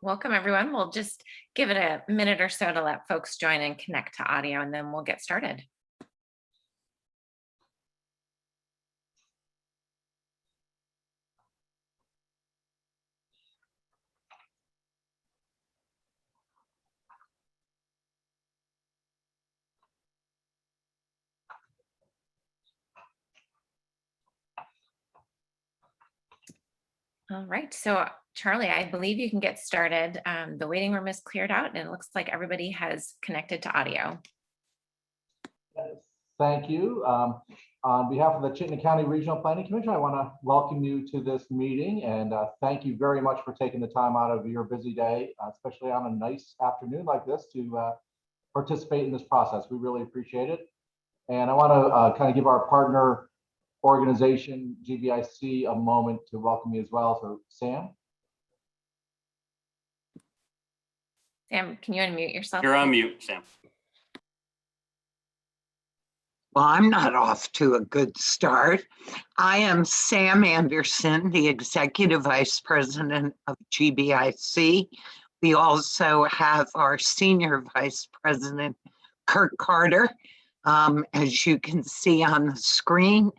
Welcome, everyone. We'll just give it a minute or so to let folks join and connect to audio, and then we'll get started. All right, so Charlie, I believe you can get started. The waiting room is cleared out and it looks like everybody has connected to audio. Thank you. On behalf of the Chittenden County Regional Planning Commission, I want to welcome you to this meeting and thank you very much for taking the time out of your busy day, especially on a nice afternoon like this, to participate in this process. We really appreciate it. And I want to kind of give our partner organization, GBIC, a moment to welcome you as well. So Sam. Sam, can you unmute yourself? You're on mute, Sam. Well, I'm not off to a good start. I am Sam Anderson, the Executive Vice President of GBIC. We also have our Senior Vice President, Kirk Carter. As you can see on the screen,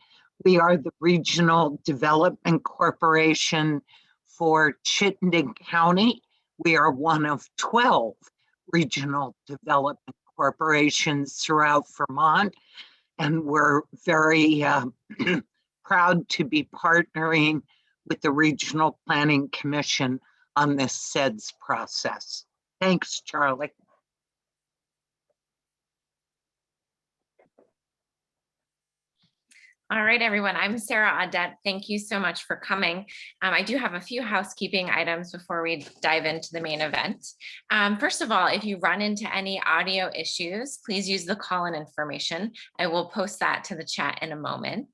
we are the Regional Development Corporation for Chittenden County. We are one of 12 regional development corporations throughout Vermont. And we're very proud to be partnering with the Regional Planning Commission on this CEDS process. Thanks, Charlie. All right, everyone, I'm Sarah Audette. Thank you so much for coming. I do have a few housekeeping items before we dive into the main event. First of all, if you run into any audio issues, please use the call-in information. I will post that to the chat in a moment.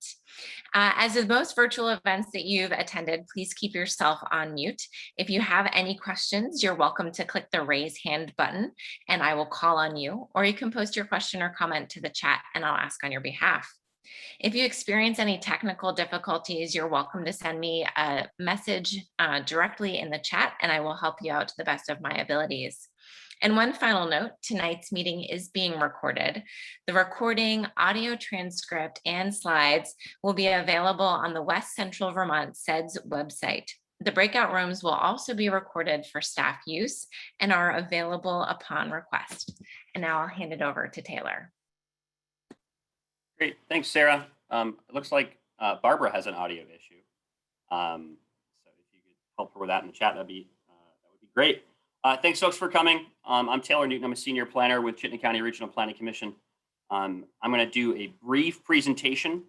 As with most virtual events that you've attended, please keep yourself on mute. If you have any questions, you're welcome to click the raise hand button and I will call on you, or you can post your question or comment to the chat and I'll ask on your behalf. If you experience any technical difficulties, you're welcome to send me a message directly in the chat and I will help you out to the best of my abilities. And one final note, tonight's meeting is being recorded. The recording, audio transcript, and slides will be available on the West Central Vermont CEDS website. The breakout rooms will also be recorded for staff use and are available upon request. And now I'll hand it over to Taylor. Great, thanks, Sarah. It looks like Barbara has an audio issue. So if you could help her with that in the chat, that would be great. Thanks, folks, for coming. I'm Taylor Newton. I'm a senior planner with Chittenden County Regional Planning Commission. I'm going to do a brief presentation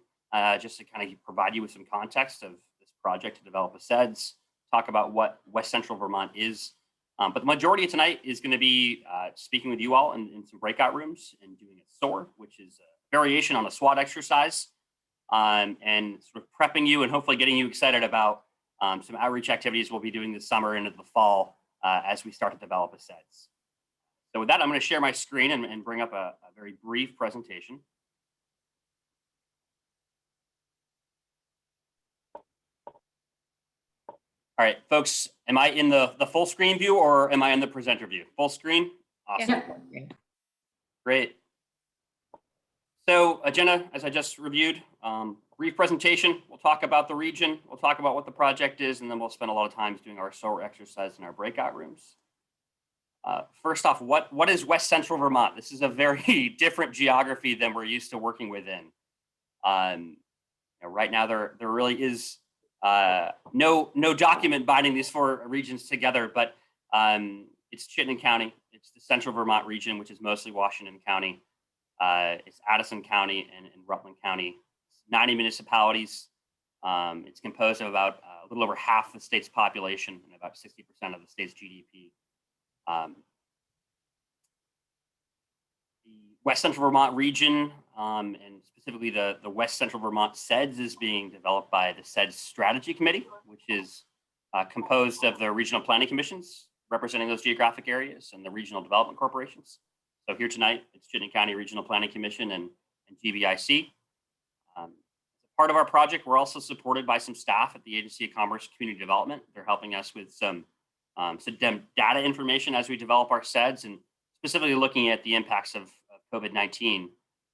just to kind of provide you with some context of this project to develop a CEDS, talk about what West Central Vermont is. But the majority of tonight is going to be speaking with you all in some breakout rooms and doing a SOAR, which is a variation on a SWOT exercise, and sort of prepping you and hopefully getting you excited about some outreach activities we'll be doing this summer into the fall as we start to develop a CEDS. So with that, I'm going to share my screen and bring up a very brief presentation. All right, folks, am I in the full screen view or am I in the presenter view? Full screen? Awesome. Yeah. Great. So agenda, as I just reviewed, brief presentation. We'll talk about the region. We'll talk about what the project is, and then we'll spend a lot of time doing our SOAR exercise in our breakout rooms. First off, what is West Central Vermont? This is a very different geography than we're used to working within. Right now, there really is no document binding these four regions together, but it's Chittenden County. It's the Central Vermont region, which is mostly Washington County. It's Addison County and Rutland County. It's 90 municipalities. It's composed of about a little over half the state's population and about 60% of the state's GDP. The West Central Vermont region and specifically the West Central Vermont CEDS is being developed by the CEDS Strategy Committee, which is composed of the regional planning commissions representing those geographic areas and the regional development corporations. So here tonight, it's Chittenden County Regional Planning Commission and GBIC. As a part of our project, we're also supported by some staff at the Agency of Commerce Community Development. They're helping us with some data information as we develop our CEDS, and specifically looking at the impacts of COVID-19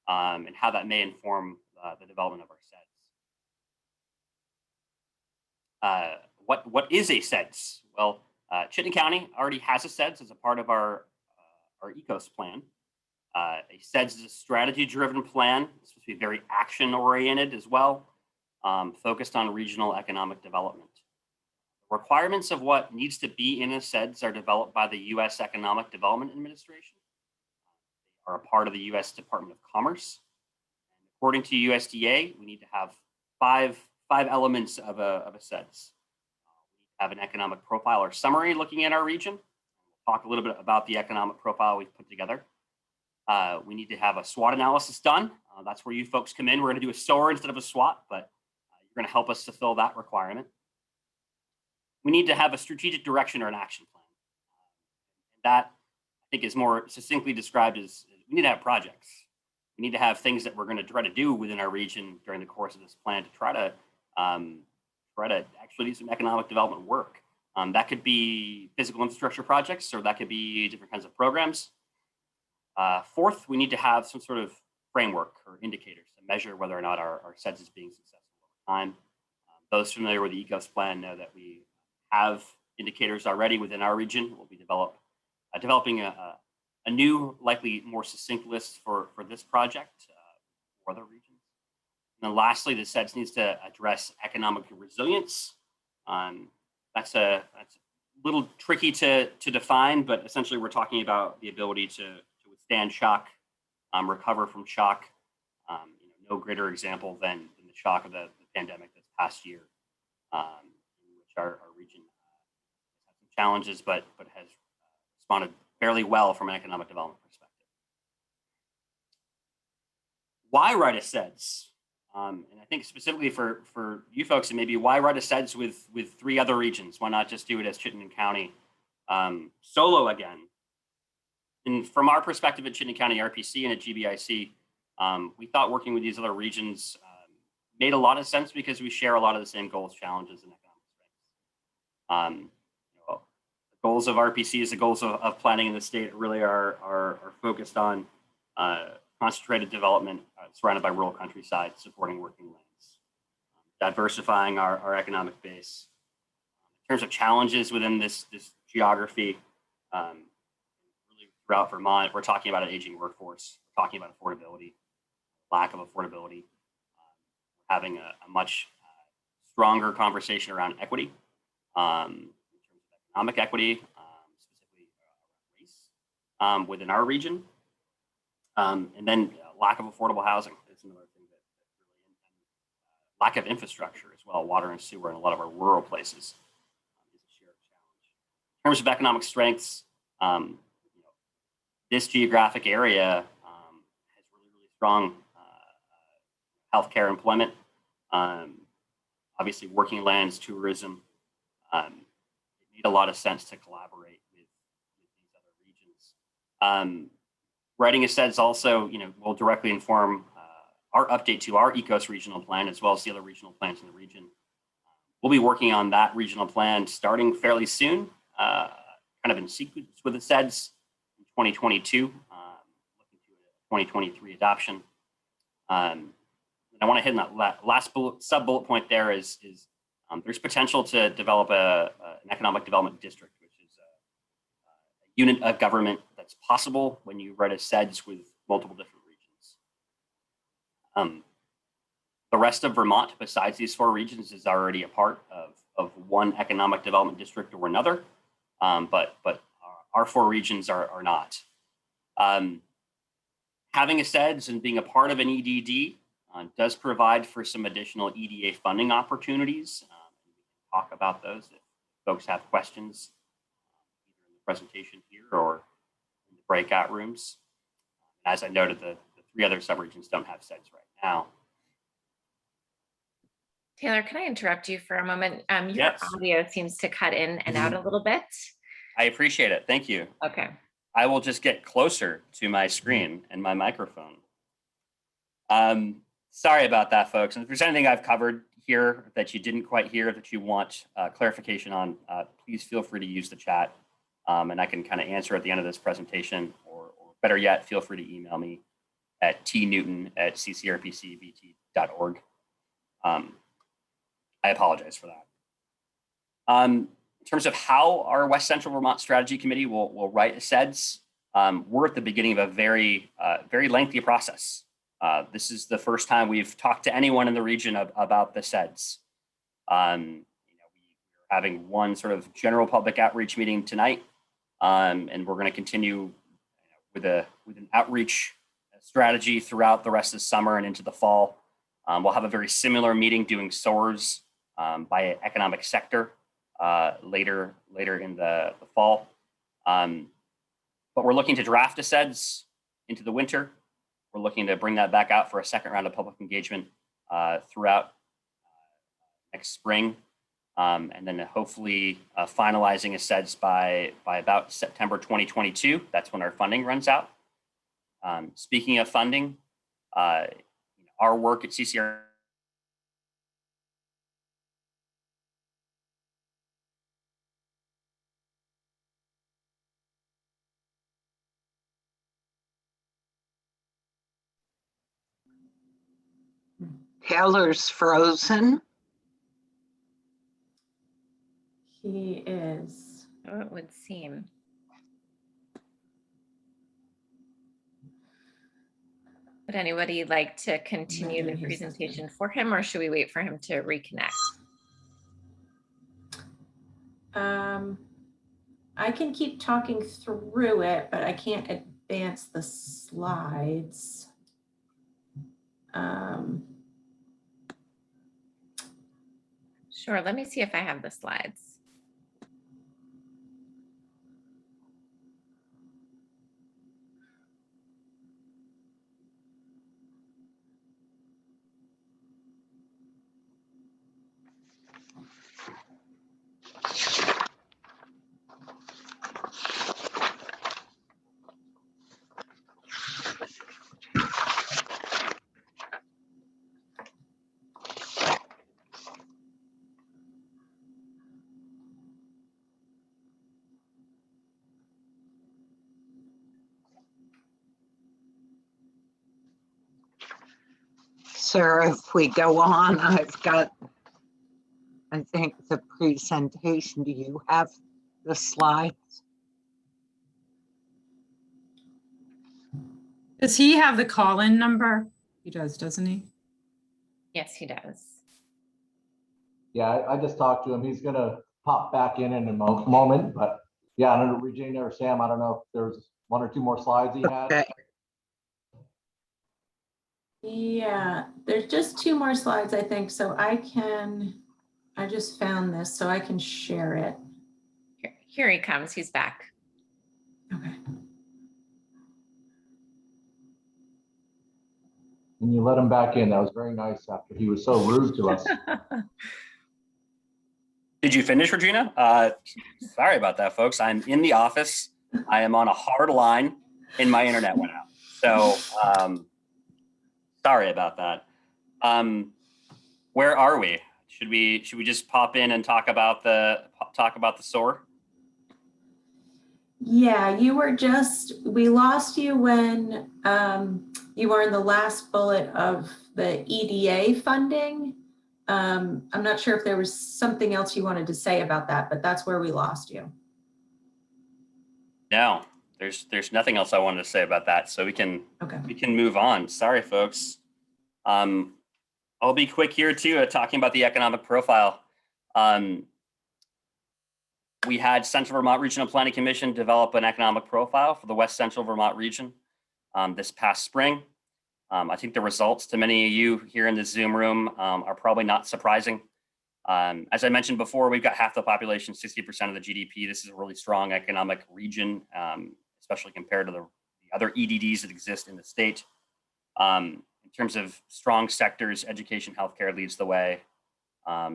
and how that may inform the development of our CEDS. What is a CEDS? Well, Chittenden County already has a CEDS as a part of our ECOS plan. A CEDS is a strategy-driven plan. It's supposed to be very action-oriented as well, focused on regional economic development. The requirements of what needs to be in a CEDS are developed by the U.S. Economic Development Administration. They are a part of the U.S. Department of Commerce. And according to USDA, we need to have five elements of a CEDS. We need to have an economic profile or summary looking at our region. We'll talk a little bit about the economic profile we've put together. We need to have a SWOT analysis done. That's where you folks come in. We're going to do a SOAR instead of a SWOT, but you're going to help us fulfill that requirement. We need to have a strategic direction or an action plan. That, I think, is more succinctly described as we need to have projects. We need to have things that we're going to try to do within our region during the course of this plan to try to actually do some economic development work. That could be physical infrastructure projects, or that could be different kinds of programs. Fourth, we need to have some sort of framework or indicators to measure whether or not our CEDS is being successful over time. Those familiar with the ECOS plan know that we have indicators already within our region. We'll be developing a new, likely more succinct list for this project for other regions. And then lastly, the CEDS needs to address economic resilience. That's a little tricky to define, but essentially we're talking about the ability to withstand shock, recover from shock. No greater example than the shock of the pandemic this past year, in which our region has some challenges, but has responded fairly well from an economic development perspective. Why write a CEDS? And I think specifically for you folks, and maybe why write a CEDS with 3 other regions? Why not just do it as Chittenden County solo again? And from our perspective at Chittenden County RPC and at GBIC, we thought working with these other regions made a lot of sense because we share a lot of the same goals, challenges, and economic strengths. The goals of RPC is the goals of planning in the state really are focused on concentrated development surrounded by rural countryside, supporting working lands, diversifying our economic base. In terms of challenges within this geography, really throughout Vermont, we're talking about an aging workforce. We're talking about affordability, lack of affordability, having a much stronger conversation around equity, in terms of economic equity, specifically around race within our region. And then lack of affordable housing is another thing that really, and lack of infrastructure as well, water and sewer in a lot of our rural places is a shared challenge. In terms of economic strengths, this geographic area has really strong healthcare, employment, obviously working lands, tourism. It made a lot of sense to collaborate with these other regions. Writing a CEDS also, will directly inform our update to our ECOS regional plan, as well as the other regional plans in the region. We'll be working on that regional plan starting fairly soon, kind of in sequence with the CEDS in 2022, looking to a 2023 adoption. And I want to hit on that last sub-bullet point there is there's potential to develop an economic development district, which is a unit of government that's possible when you write a CEDS with multiple different regions. The rest of Vermont, besides these 4 regions, is already a part of one economic development district or another, but our 4 regions are not. Having a CEDS and being a part of an EDD does provide for some additional EDA funding opportunities. We can talk about those if folks have questions, either in the presentation here or in the breakout rooms. As I noted, the 3 other subregions don't have CEDS right now. Taylor, can I interrupt you for a moment? Your Yes. audio seems to cut in and out a little bit. I appreciate it. Thank you. Okay. I will just get closer to my screen and my microphone. Sorry about that, folks. And if there's anything I've covered here that you didn't quite hear that you want clarification on, please feel free to use the chat, and I can kind of answer at the end of this presentation, or better yet, feel free to email me at tnewton@ccrpcvt.org. I apologize for that. In terms of how our West Central Vermont Strategy Committee will write a CEDS, we're at the beginning of a very lengthy process. This is the first time we've talked to anyone in the region about the CEDS. We're having one sort of general public outreach meeting tonight, and we're going to continue with an outreach strategy throughout the rest of the summer and into the fall. We'll have a very similar meeting doing SOARs by economic sector later in the fall. But we're looking to draft a CEDS into the winter. We're looking to bring that back out for a second round of public engagement throughout next spring. And then hopefully finalizing a CEDS by about September 2022. That's when our funding runs out. Speaking of funding, our work at CCR Taylor's frozen. He is. So it would seem. Would anybody like to continue the Maybe he's presentation for him, or should we wait for him to reconnect? I can keep talking through it, but I can't advance the slides. Sure, let me see if I have the slides. Sarah, if we go on, I've got, I think, the presentation. Do you have the slides? Does he have the call-in number? He does, doesn't he? Yes, he does. Yeah, I just talked to him. He's gonna pop back in a moment, but yeah, I don't know, Regina or Sam, I don't know if there's 1 or 2 more slides he had. Okay. Yeah, there's just 2 more slides, I think. So I just found this, so I can share it. Here he comes, he's back. Okay. And you let him back in. That was very nice after he was so rude to us. Did you finish, Regina? Sorry about that, folks. I'm in the office. I am on a hard line and my internet went out. So sorry about that. Where are we? Should we just pop in and talk about the SOAR? Yeah, we lost you when you were in the last bullet of the EDA funding. I'm not sure if there was something else you wanted to say about that, but that's where we lost you. No, there's nothing else I wanted to say about that. So we can move on. Sorry, folks. I'll be quick here too, talking about the economic profile. We had Central Vermont Regional Planning Commission develop an economic profile for the West Central Vermont region this past spring. I think the results to many of you here in the Zoom room are probably not surprising. As I mentioned before, we've got half the population, 60% of the GDP. This is a really strong economic region, especially compared to the other EDDs that exist in the state. In terms of strong sectors, education, healthcare leads the way.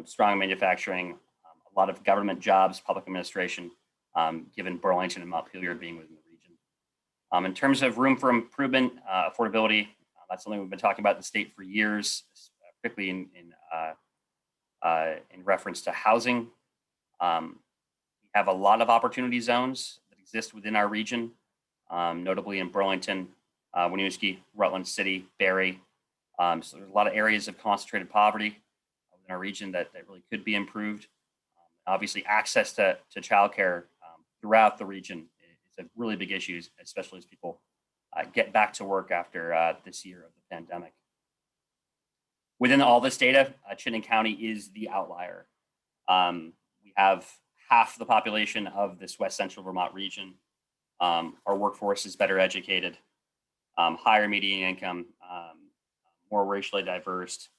Strong manufacturing, a lot of government jobs, public administration, given Burlington and Montpelier being within the region. In terms of room for improvement, affordability, that's something we've been talking about in the state for years, particularly in reference to housing. We have a lot of opportunity zones that exist within our region, notably in Burlington, Winooski, Rutland City, Barry. So there's a lot of areas of concentrated poverty in our region that really could be improved. Obviously, access to childcare throughout the region is a really big issue, especially as people get back to work after this year of the pandemic. Within all this data, Chittenden County is the outlier. We have half the population of this West Central Vermont region. Our workforce is better educated, higher median income, more racially diverse.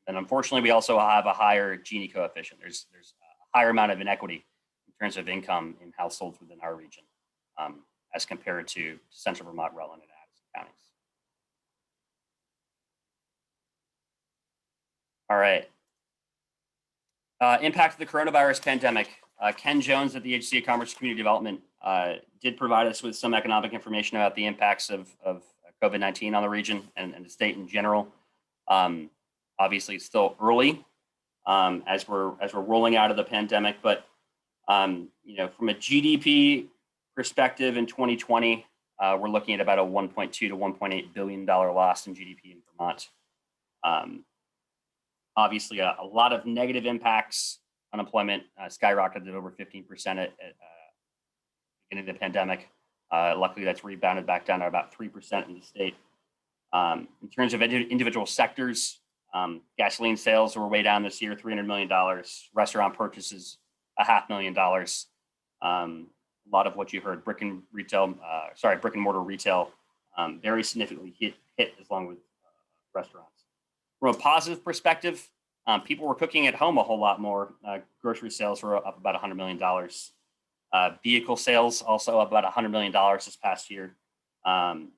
And unfortunately, we also have a higher Gini coefficient. There's a higher amount of inequity in terms of income in households within our region as compared to Central Vermont, Rutland, and Addison counties. All right. Impact of the coronavirus pandemic. Ken Jones at the HC of Commerce Community Development did provide us with some economic information about the impacts of COVID-19 on the region and the state in general. Obviously, it's still early as we're rolling out of the pandemic, but from a GDP perspective in 2020, we're looking at about a $1.2 to $1.8 billion loss in GDP in Vermont. Obviously, a lot of negative impacts. Unemployment skyrocketed over 15% at beginning of the pandemic. Luckily, that's rebounded back down to about 3% in the state. In terms of individual sectors, gasoline sales were way down this year, $300 million. Restaurant purchases, $500,000. A lot of what you heard, brick and mortar retail, very significantly hit along with restaurants. From a positive perspective, people were cooking at home a whole lot more. Grocery sales were up about $100 million. Vehicle sales also up about $100 million this past year. And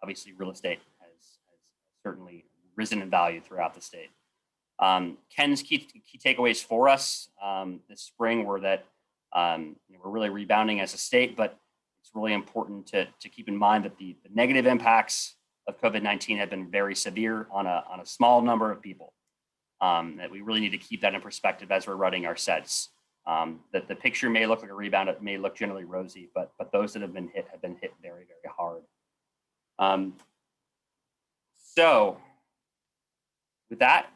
obviously, real estate has certainly risen in value throughout the state. Ken's key takeaways for us this spring were that we're really rebounding as a state, but it's really important to keep in mind that the negative impacts of COVID-19 have been very severe on a small number of people. That we really need to keep that in perspective as we're running our CEDS. That the picture may look like a rebound, it may look generally rosy, but those that have been hit very, very hard. So with that,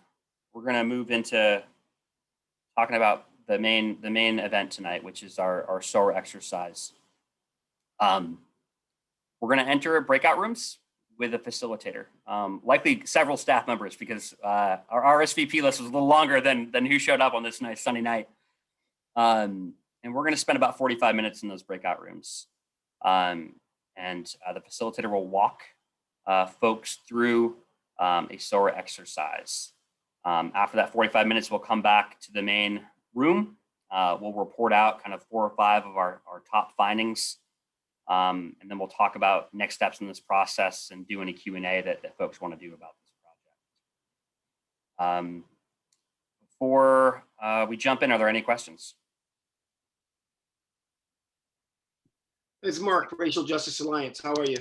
we're going to move into talking about the main event tonight, which is our SOAR exercise. We're going to enter breakout rooms with a facilitator, likely several staff members, because our RSVP list was a little longer than who showed up on this nice sunny night. And we're going to spend about 45 minutes in those breakout rooms. And the facilitator will walk folks through a SOAR exercise. After that 45 minutes, we'll come back to the main room. We'll report out kind of 4 or 5 of our top findings. And then we'll talk about next steps in this process and do any Q&A that folks want to do about this project. Before we jump in, are there any questions? It's Mark, Racial Justice Alliance. How are you?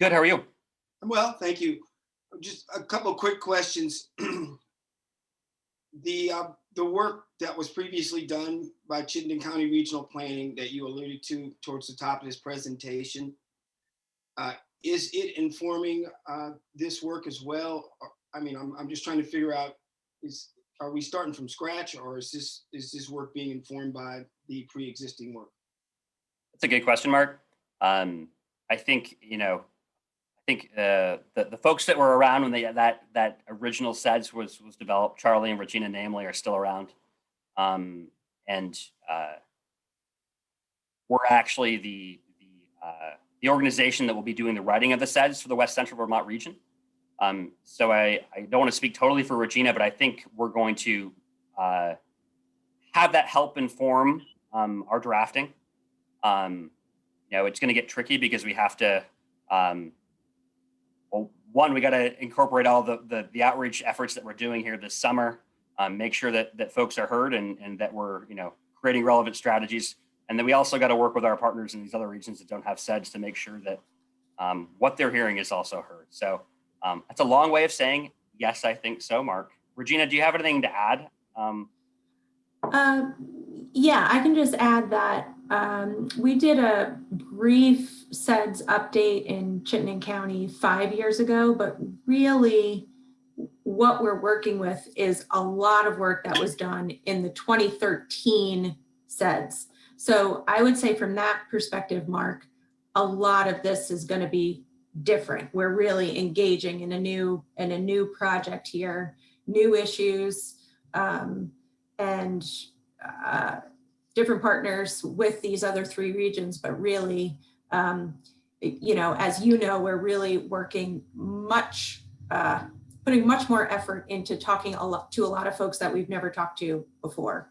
Good, how are you? I'm well, thank you. Just a couple of quick questions. The work that was previously done by Chittenden County Regional Planning that you alluded to towards the top of this presentation, is it informing this work as well? I mean, I'm just trying to figure out, are we starting from scratch, or is this work being informed by the pre-existing work? That's a good question, Mark. I think the folks that were around when that original CEDS was developed, Charlie and Regina namely, are still around. And we're actually the organization that will be doing the writing of the CEDS for the West Central Vermont region. So I don't want to speak totally for Regina, but I think we're going to have that help inform our drafting. It's going to get tricky because we have to one, we got to incorporate all the outreach efforts that we're doing here this summer, make sure that folks are heard and that we're, creating relevant strategies. And then we also got to work with our partners in these other regions that don't have CEDS to make sure that what they're hearing is also heard. So that's a long way of saying, yes, I think so, Mark. Regina, do you have anything to add? Yeah, I can just add that we did a brief CEDS update in Chittenden County 5 years ago, but really what we're working with is a lot of work that was done in the 2013 CEDS. So I would say from that perspective, Mark, a lot of this is going to be different. We're really engaging in a new project here, new issues, and different partners with these other 3 regions, but really, as you know, we're really working putting much more effort into talking to a lot of folks that we've never talked to before.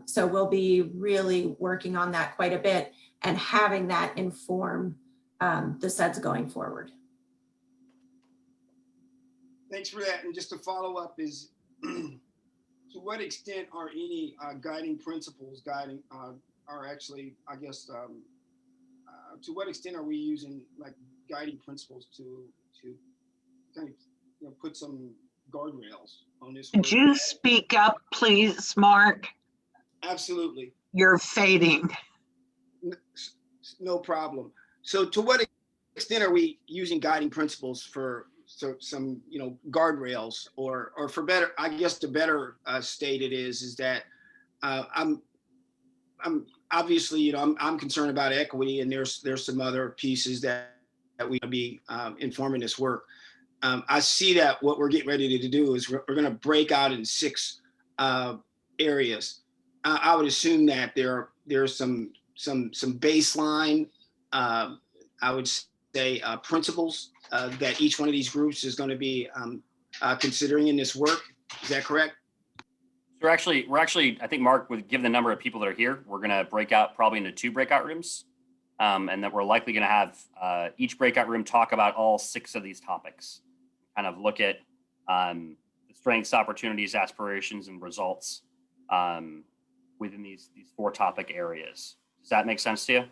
So we'll be really working on that quite a bit and having that inform the CEDS going forward. Thanks for that. And just to follow up is, to what extent are any guiding principles are actually, I guess, to what extent are we using like guiding principles to kind of put some guardrails on this work? Could you speak up, please, Mark? Absolutely. You're fading. No problem. So to what extent are we using guiding principles for some guardrails, or for better, I guess the better state it is that I'm obviously I'm concerned about equity, and there's some other pieces that we will be informing this work. I see that what we're getting ready to do is we're going to break out in 6 areas. I would assume that there's some baseline, I would say, principles that each one of these groups is going to be considering in this work. Is that correct? We're actually, I think Mark would give the number of people that are here. We're going to break out probably into 2 breakout rooms, and that we're likely going to have each breakout room talk about all 6 of these topics, kind of look at the strengths, opportunities, aspirations, and results within these 4 topic areas. Does that make sense to you?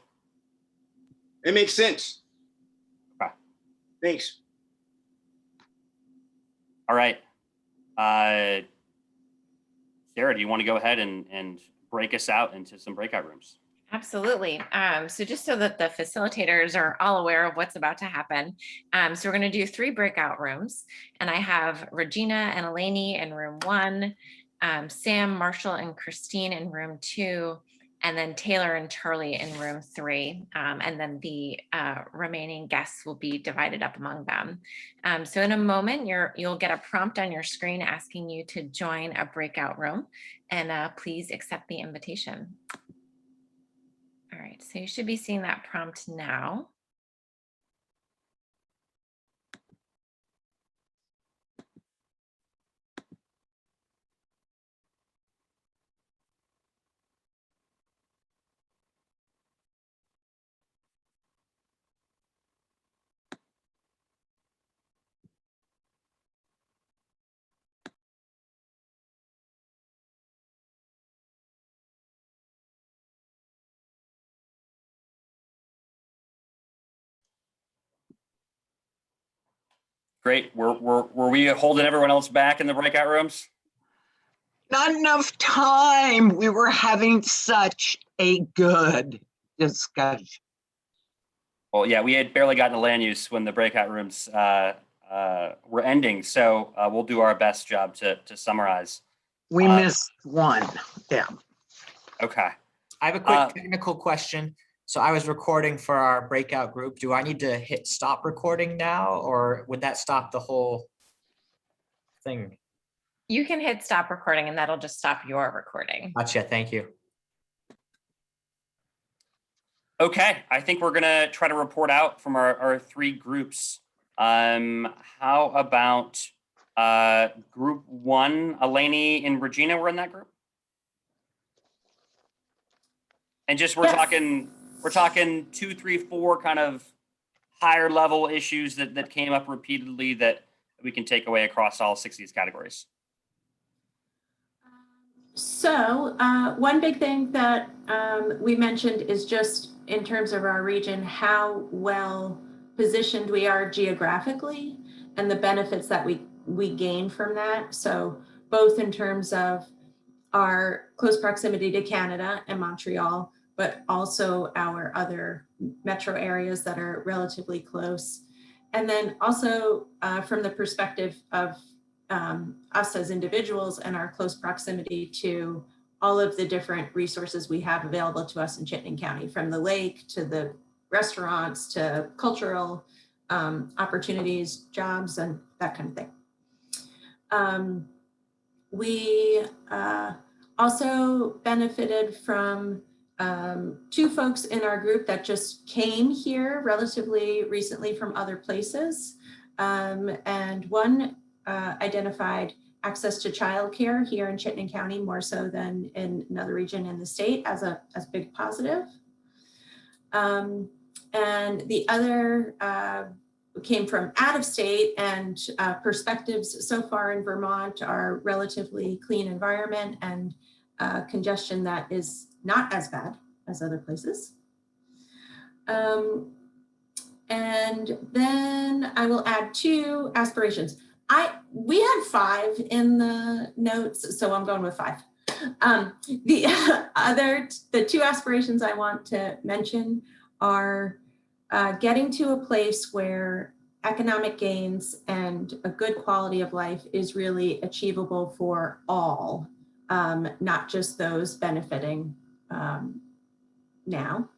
It makes sense. Okay. Thanks. All right. Sarah, do you want to go ahead and break us out into some breakout rooms? Absolutely. So just so that the facilitators are all aware of what's about to happen. So we're going to do 3 breakout rooms, and I have Regina and Eleni in room 1, Sam, Marshall, and Christine in room 2, and then Taylor and Charlie in room 3. And then the remaining guests will be divided up among them. So in a moment, you'll get a prompt on your screen asking you to join a breakout room, and please accept the invitation. All right, so you should be seeing that prompt now. Great. Were we holding everyone else back in the breakout rooms? Not enough time. We were having such a good discussion. Well, yeah, we had barely gotten to land use when the breakout rooms were ending. So we'll do our best job to summarize. We missed one. Yeah. Okay. I have a quick technical question. So I was recording for our breakout group. Do I need to hit stop recording now, or would that stop the whole thing? You can hit stop recording, and that'll just stop your recording. Gotcha. Thank you. Okay, I think we're gonna try to report out from our 3 groups. How about group 1, Eleni and Regina were in that group? And just we're Yes. talking 2, 3, 4 kind of higher level issues that came up repeatedly that we can take away across all 6 of these categories? So one big thing that we mentioned is just in terms of our region, how well positioned we are geographically and the benefits that we gain from that. So both in terms of our close proximity to Canada and Montreal, but also our other metro areas that are relatively close. And then also from the perspective of us as individuals and our close proximity to all of the different resources we have available to us in Chittenden County, from the lake to the restaurants to cultural opportunities, jobs, and that kind of thing. We also benefited from 2 folks in our group that just came here relatively recently from other places. And one identified access to childcare here in Chittenden County more so than in another region in the state as a big positive. And the other came from out of state, and perspectives so far in Vermont are relatively clean environment and congestion that is not as bad as other places. And then I will add 2 aspirations. We had 5 in the notes, so I'm going with 5. The 2 aspirations I want to mention are getting to a place where economic gains and a good quality of life is really achievable for all, not just those benefiting now.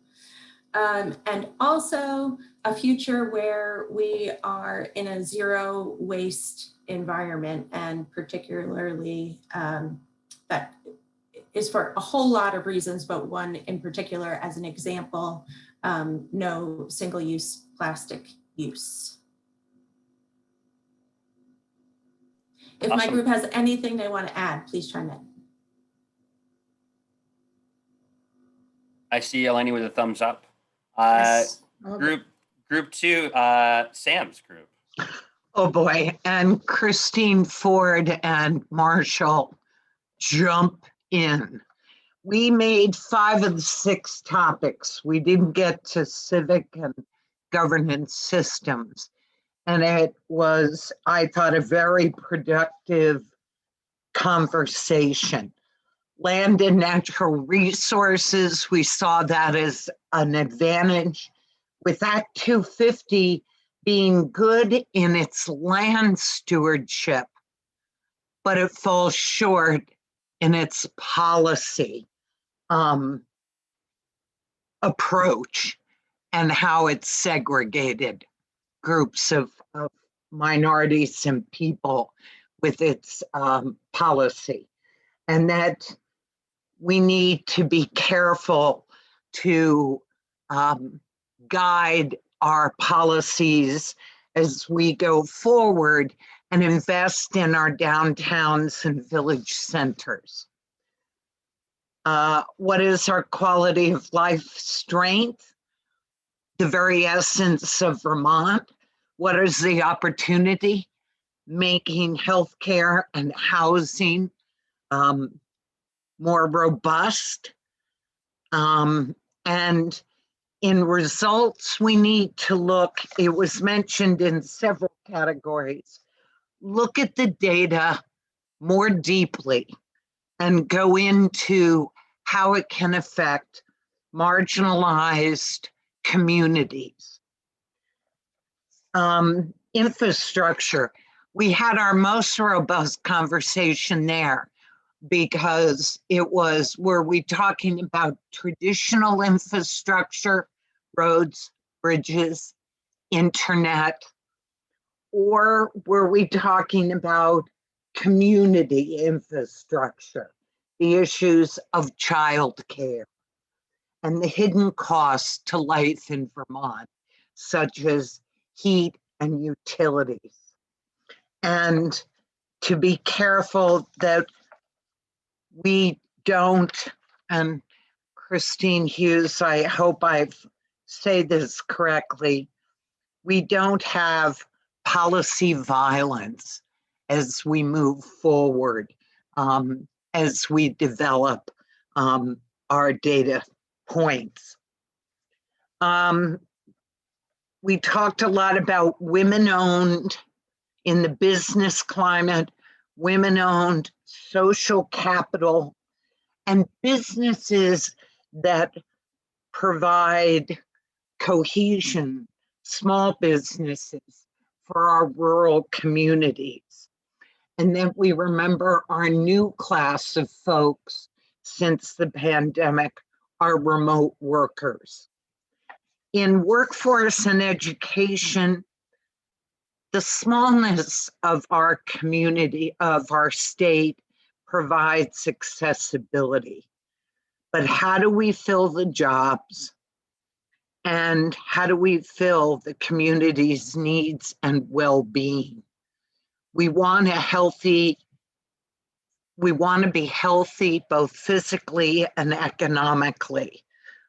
And also a future where we are in a zero waste environment, and particularly that is for a whole lot of reasons, but one in particular as an example, no single-use plastic use. If my Awesome. group has anything they want to add, please chime in. I see Eleni with a thumbs up. Yes. Group 2, Sam's group. Oh boy, and Christine Ford and Marshall, jump in. We made 5 of the 6 topics. We didn't get to civic and governance systems. And it was, I thought, a very productive conversation. Land and natural resources, we saw that as an advantage. With Act 250 being good in its land stewardship, but it falls short in its policy approach and how it's segregated groups of minorities and people with its policy. And that we need to be careful to guide our policies as we go forward and invest in our downtowns and village centers. What is our quality of life strength? The very essence of Vermont. What is the opportunity? Making healthcare and housing more robust. And in results, we need to look, it was mentioned in several categories, look at the data more deeply and go into how it can affect marginalized communities. Infrastructure, we had our most robust conversation there because it was, were we talking about traditional infrastructure, roads, bridges, internet, or were we talking about community infrastructure, the issues of childcare and the hidden costs to life in Vermont, such as heat and utilities? And to be careful that we don't, and Christine Hughes, I hope I say this correctly, we don't have policy violence as we move forward, as we develop our data points. We talked a lot about women-owned in the business climate, women-owned social capital, and businesses that provide cohesion, small businesses for our rural communities. And then we remember our new class of folks since the pandemic, are remote workers. In workforce and education, the smallness of our community, of our state, provides accessibility. But how do we fill the jobs? And how do we fill the community's needs and well-being? We want to be healthy both physically and economically.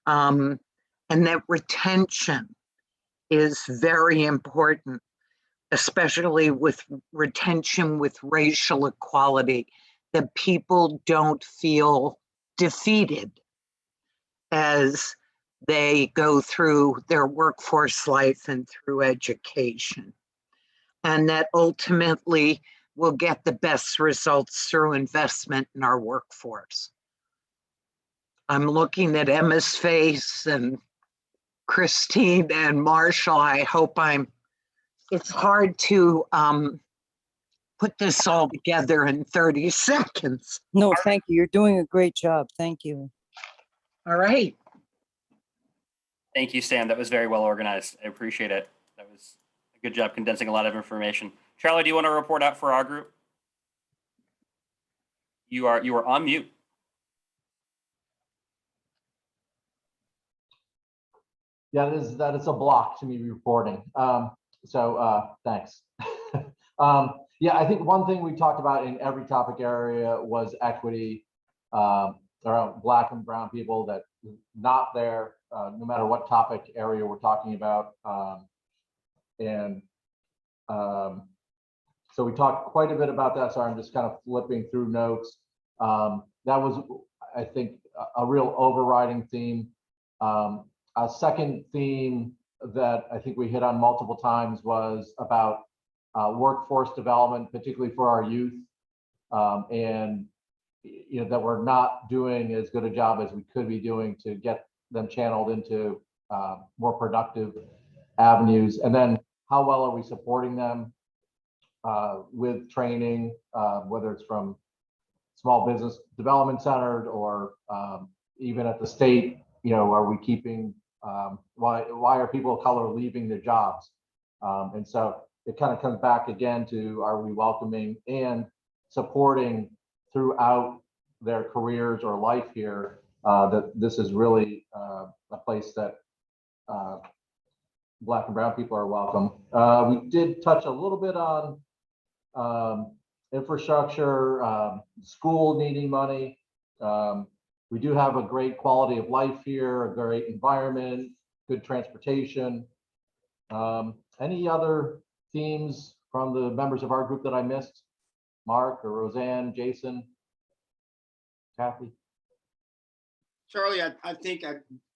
And that retention is very important, especially with retention with racial equality, that people don't feel defeated as they go through their workforce life and through education. And that ultimately will get the best results through investment in our workforce. I'm looking at Emma's face and Christine and Marshall. I hope it's hard to put this all together in 30 seconds. No, thank you. You're doing a great job. Thank you. All right. Thank you, Sam. That was very well organized. I appreciate it. That was a good job condensing a lot of information. Charlie, do you want to report out for our group? You are on mute. Yeah, that is a block to me reporting. Thanks. Yeah, I think one thing we talked about in every topic area was equity around Black and brown people that not there, no matter what topic area we're talking about. So we talked quite a bit about that. Sorry, I'm just kind of flipping through notes. That was, I think, a real overriding theme. A second theme that I think we hit on multiple times was about workforce development, particularly for our youth, and that we're not doing as good a job as we could be doing to get them channeled into more productive avenues. And then how well are we supporting them with training, whether it's from small business development centered or even at the state, are we keeping, why are people of color leaving their jobs? And so it kind of comes back again to, are we welcoming and supporting throughout their careers or life here, that this is really a place that Black and brown people are welcome. We did touch a little bit on infrastructure, school needing money. We do have a great quality of life here, a great environment, good transportation. Any other themes from the members of our group that I missed? Mark or Roseanne, Jason, Kathy? Charlie, I think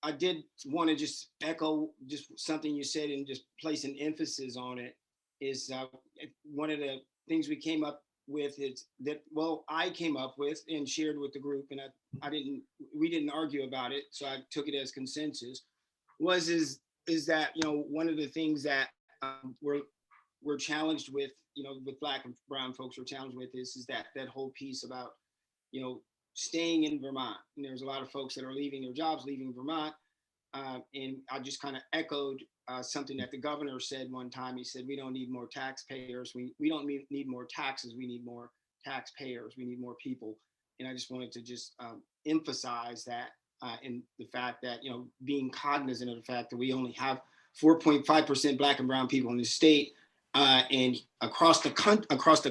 I did want to just echo just something you said and just place an emphasis on it. Is one of the things we came up with is that, well, I came up with and shared with the group, and we didn't argue about it, so I took it as consensus, is that, one of the things that we're challenged with, with Black and brown folks are challenged with is that whole piece about, staying in Vermont. And there's a lot of folks that are leaving their jobs, leaving Vermont. And I just kind of echoed something that the governor said one time. He said, we don't need more taxpayers. We don't need more taxes. We need more taxpayers. We need more people. And I just wanted to just emphasize that in the fact that, being cognizant of the fact that we only have 4.5% Black and brown people in the state, and across the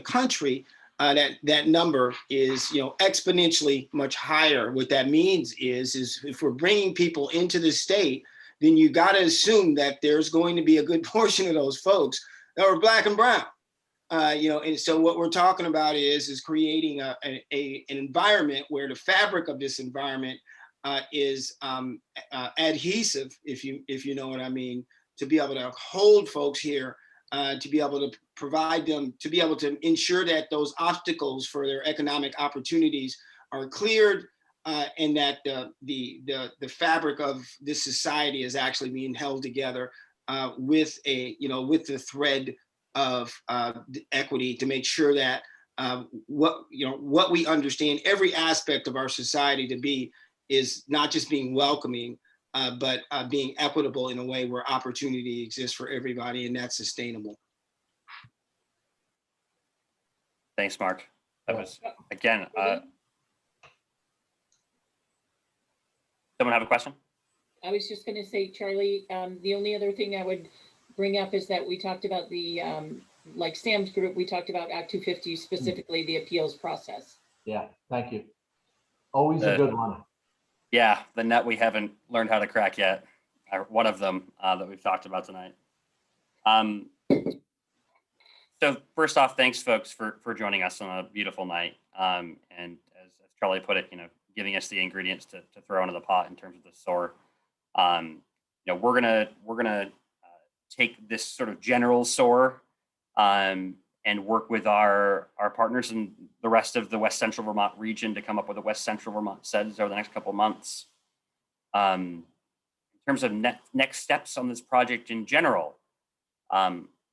country, that number is, exponentially much higher. What that means is if we're bringing people into the state then you got to assume that there's going to be a good portion of those folks that are Black and brown. And so what we're talking about is creating an environment where the fabric of this environment is adhesive, if you know what I mean, to be able to hold folks here, to be able to provide them, to be able to ensure that those obstacles for their economic opportunities are cleared, and that the fabric of this society is actually being held together with the thread of equity, to make sure that what we understand every aspect of our society to be is not just being welcoming, but being equitable in a way where opportunity exists for everybody, and that's sustainable. Thanks, Mark. That was, again, someone have a question? I was just going to say, Charlie, the only other thing I would bring up is that we talked about the, like Sam's group, we talked about Act 250, specifically the appeals process. Yeah, thank you. Always a good one. Yeah, the nut we haven't learned how to crack yet. One of them that we've talked about tonight. So first off, thanks folks for joining us on a beautiful night. And as Charlie put it, giving us the ingredients to throw into the pot in terms of the SOAR. We're gonna take this sort of general SOAR and work with our partners in the rest of the West Central Vermont region to come up with a West Central Vermont CEDS over the next couple of months. In terms of next steps on this project in general,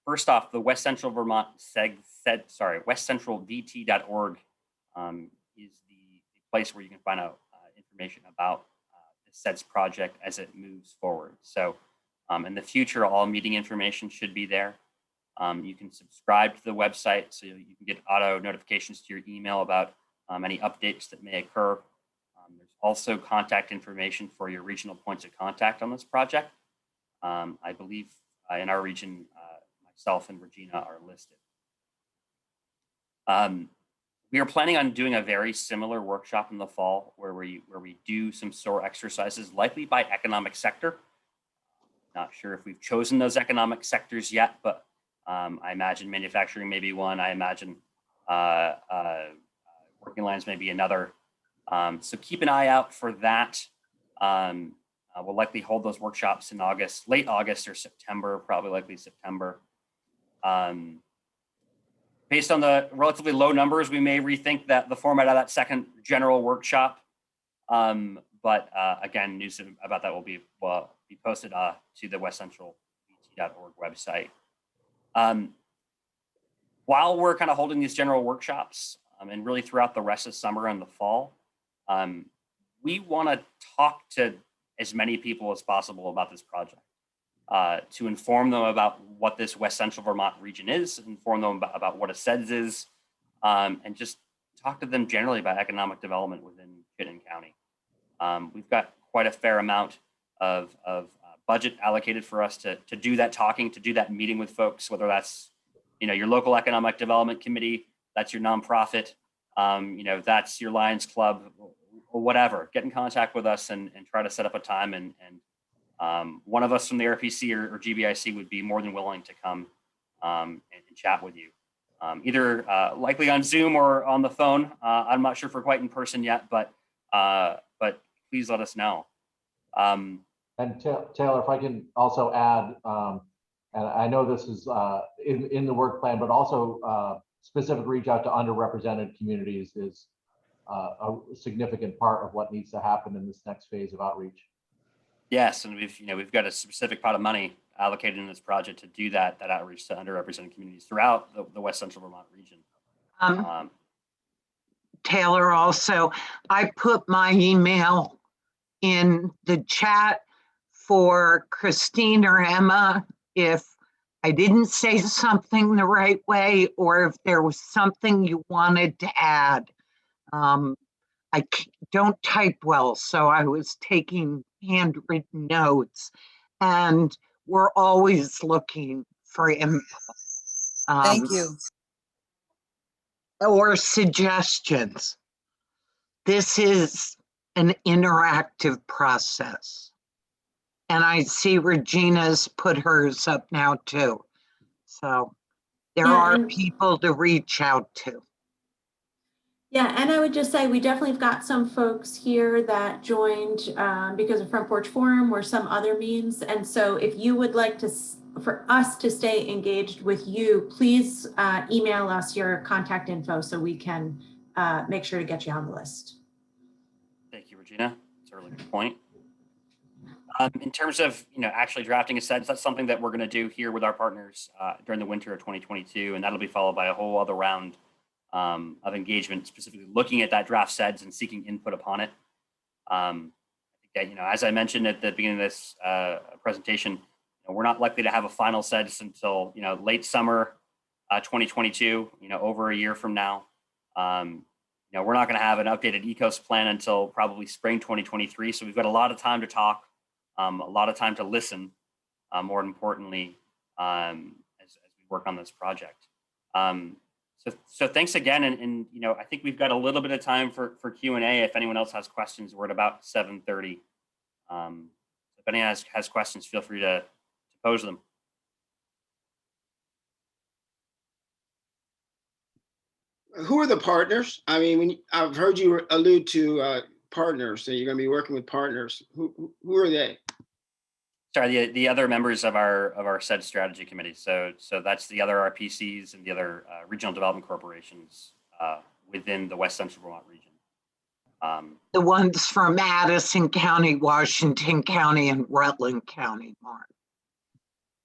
first off, the West Central Vermont westcentralvt.org is the place where you can find out information about the CEDS project as it moves forward. So in the future, all meeting information should be there. You can subscribe to the website so you can get auto notifications to your email about any updates that may occur. There's also contact information for your regional points of contact on this project. I believe in our region, myself and Regina are listed. We are planning on doing a very similar workshop in the fall where we do some SOAR exercises, likely by economic sector. Not sure if we've chosen those economic sectors yet, but I imagine manufacturing may be one. I imagine working lands may be another. So keep an eye out for that. We'll likely hold those workshops in August, late August or September, probably likely September. Based on the relatively low numbers, we may rethink the format of that second general workshop. But again, news about that will be posted to the westcentralvt.org website. While we're kind of holding these general workshops and really throughout the rest of summer and the fall, we want to talk to as many people as possible about this project, to inform them about what this West Central Vermont region is, inform them about what a CEDS is, and just talk to them generally about economic development within Chittenden County. We've got quite a fair amount of budget allocated for us to do that talking, to do that meeting with folks, whether that's your local economic development committee, that's your nonprofit, that's your Lions Club, or whatever. Get in contact with us and try to set up a time, and one of us from the RPC or GBIC would be more than willing to come and chat with you, either likely on Zoom or on the phone. I'm not sure if we're quite in person yet, but please let us know. And Taylor, if I can also add, and I know this is in the work plan, but also specific reach out to underrepresented communities is a significant part of what needs to happen in this next phase of outreach. Yes, and we've got a specific pot of money allocated in this project to do that outreach to underrepresented communities throughout the West Central Vermont region. Taylor, also, I put my email in the chat for Christine or Emma if I didn't say something the right way, or if there was something you wanted to add. I don't type well, so I was taking handwritten notes, and we're always looking for input. Thank you. Or suggestions. This is an interactive process. And I see Regina's put hers up now too. So there Yeah, are and- people to reach out to. Yeah, and I would just say we definitely have got some folks here that joined because of Front Porch Forum or some other means. And so if you would like to, for us to stay engaged with you, please email us your contact info so we can make sure to get you on the list. Thank you, Regina. That's a really good point. In terms of actually drafting a CEDS, that's something that we're going to do here with our partners during the winter of 2022, and that'll be followed by a whole other round of engagement, specifically looking at that draft CEDS and seeking input upon it. I think that, as I mentioned at the beginning of this presentation, we're not likely to have a final CEDS until late summer 2022. Over a year from now. We're not going to have an updated ECOS plan until probably spring 2023. So we've got a lot of time to talk, a lot of time to listen, more importantly, as we work on this project. So thanks again. And I think we've got a little bit of time for Q&A. If anyone else has questions, we're at about 7:30. If anyone has questions, feel free to pose them. Who are the partners? I mean, I've heard you allude to partners, so you're going to be working with partners. Who are they? Sorry, the other members of our CEDS strategy committee. So that's the other RPCs and the other regional development corporations within the West Central Vermont region. The ones from Addison County, Washington County, and Rutland County, Mark.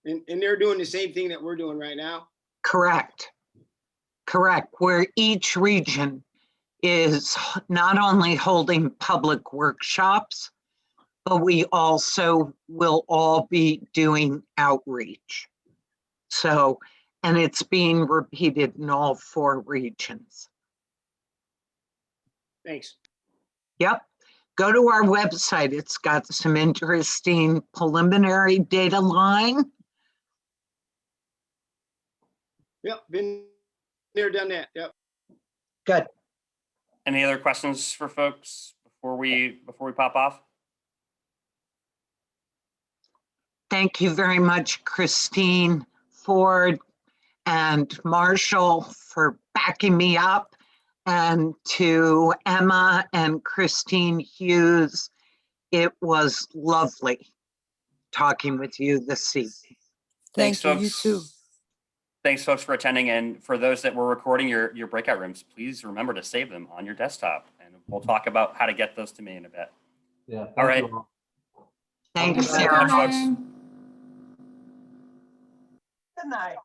And they're doing the same thing that we're doing right now? Correct. Correct. Where each region is not only holding public workshops, but we also will all be doing outreach. So, and it's being repeated in all 4 regions. Thanks. Yep. Go to our website. It's got some interesting preliminary data line. Yep, been there, done that. Yep. Good. Any other questions for folks before we pop off? Thank you very much, Christine Ford and Marshall, for backing me up, and to Emma and Christine Hughes. It was lovely talking with you this evening. Thank you, you too. Thanks, folks, for attending. And for those that were recording your breakout rooms, please remember to save them on your desktop. And we'll talk about how to get those to me in a bit. Yeah. All right. Thanks, Thank you Sarah. very much, folks. Good night.